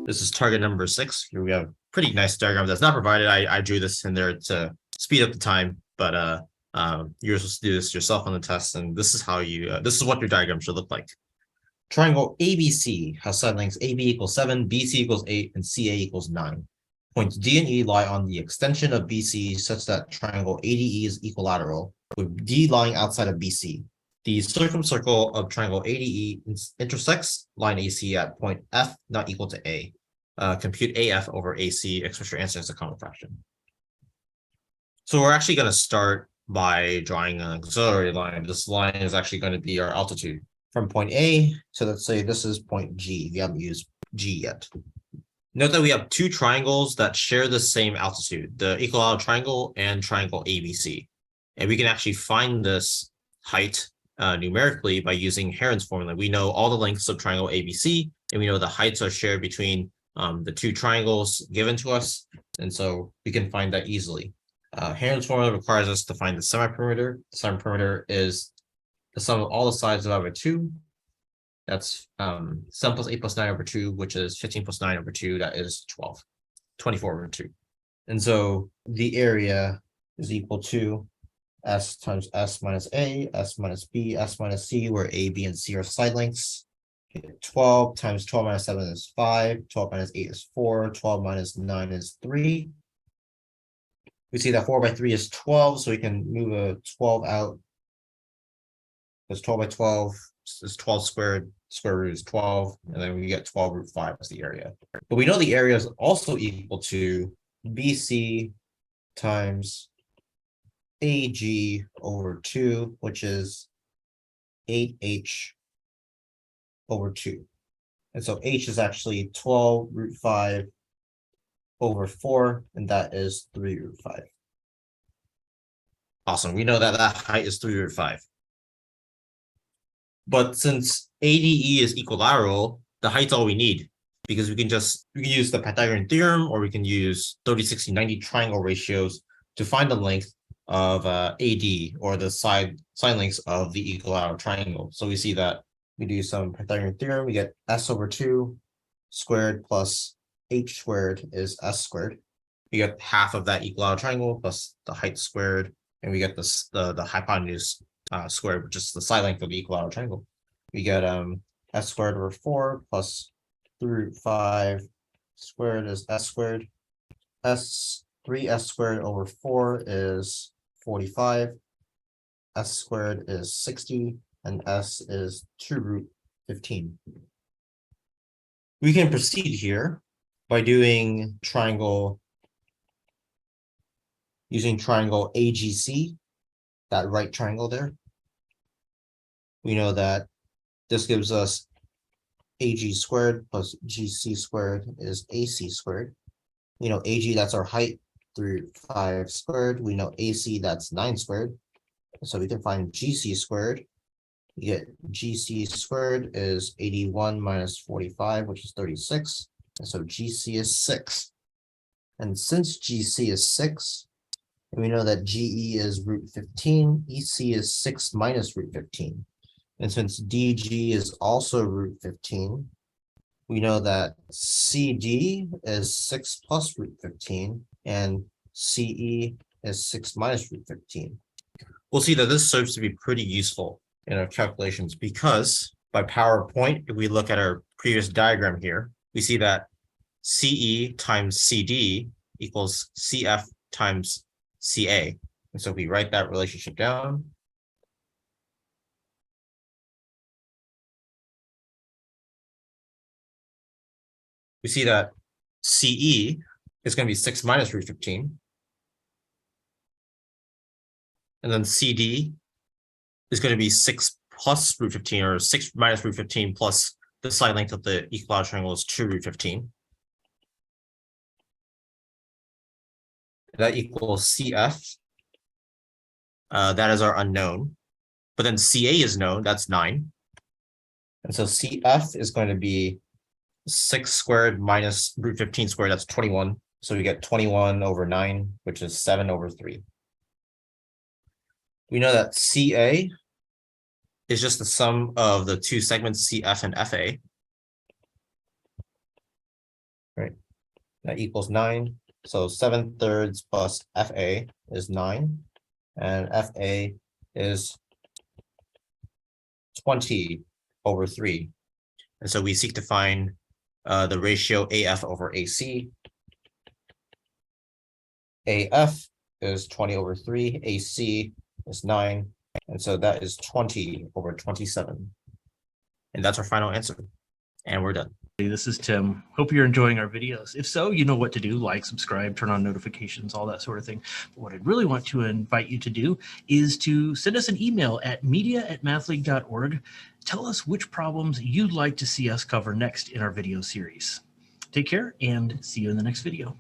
This is target number 6. Here we have a pretty nice diagram that's not provided. I drew this in there to speed up the time, but you're supposed to do this yourself on the test, and this is how you this is what your diagram should look like. Triangle ABC has side lengths AB equals 7, BC equals 8, and CA equals 9. Points D and E lie on the extension of BC such that triangle ADE is equilateral, with D lying outside of BC. The circumcircle of triangle ADE intersects line AC at point F not equal to A. Compute AF over AC, express your answer as a common fraction. So we're actually going to start by drawing an auxiliary line. This line is actually going to be our altitude from point A to, let's say, this is point G. We haven't used G yet. Note that we have two triangles that share the same altitude, the equilateral triangle and triangle ABC. And we can actually find this height numerically by using Heron's formula. We know all the lengths of triangle ABC, and we know the heights are shared between the two triangles given to us. And so we can find that easily. Heron's formula requires us to find the semiperimeter. The semiperimeter is the sum of all the sides divided by 2. That's 7 plus 8 plus 9 over 2, which is 15 plus 9 over 2. That is 12, 24 over 2. And so the area is equal to S times S minus A, S minus B, S minus C, where A, B, and C are side lengths. 12 times 12 minus 7 is 5, 12 minus 8 is 4, 12 minus 9 is 3. We see that 4 by 3 is 12, so we can move a 12 out. Because 12 by 12 is 12 squared, square root is 12, and then we get 12 root 5 as the area. But we know the area is also equal to BC times AG over 2, which is 8H over 2. And so H is actually 12 root 5 over 4, and that is 3 root 5. Awesome. We know that that height is 3 root 5. But since ADE is equilateral, the height's all we need, because we can use the Pythagorean theorem, or we can use 30, 60, 90 triangle ratios to find the length of AD, or the side lengths of the equilateral triangle. So we see that we do some Pythagorean theorem, we get S over 2 squared plus H squared is S squared. We get half of that equilateral triangle plus the height squared, and we get this the hypotenuse squared, which is the side length of the equilateral triangle. We get S squared over 4 plus 3 root 5 squared is S squared. 3S squared over 4 is 45. S squared is 60, and S is 2 root 15. We can proceed here by doing using triangle AGC, that right triangle there. We know that this gives us AG squared plus GC squared is AC squared. We know AG, that's our height, 3 root 5 squared. We know AC, that's 9 squared. So we can find GC squared. We get GC squared is 81 minus 45, which is 36. And so GC is 6. And since GC is 6, and we know that GE is root 15, EC is 6 minus root 15. And since DG is also root 15, we know that CD is 6 plus root 15, and CE is 6 minus root 15. We'll see that this serves to be pretty useful in our calculations, because by PowerPoint, if we look at our previous diagram here, we see that CE times CD equals CF times CA. And so if we write that relationship down, we see that CE is going to be 6 minus root 15. And then CD is going to be 6 plus root 15, or 6 minus root 15 plus the side length of the equilateral triangle is 2 root 15. That equals CF. That is our unknown. But then CA is known, that's 9. And so CF is going to be 6 squared minus root 15 squared, that's 21. So we get 21 over 9, which is 7 over 3. We know that CA is just the sum of the two segments CF and FA. that equals 9. So 7/3 plus FA is 9, and FA is 20 over 3. And so we seek to find the ratio AF over AC. AF is 20 over 3, AC is 9, and so that is 20 over 27. And that's our final answer. And we're done. This is Tim. Hope you're enjoying our videos. If so, you know what to do. Like, subscribe, turn on notifications, all that sort of thing. But what I'd really want to invite you to do is to send us an email at media@mathleague.org. Tell us which problems you'd like to see us cover next in our video series. Take care and see you in the next video.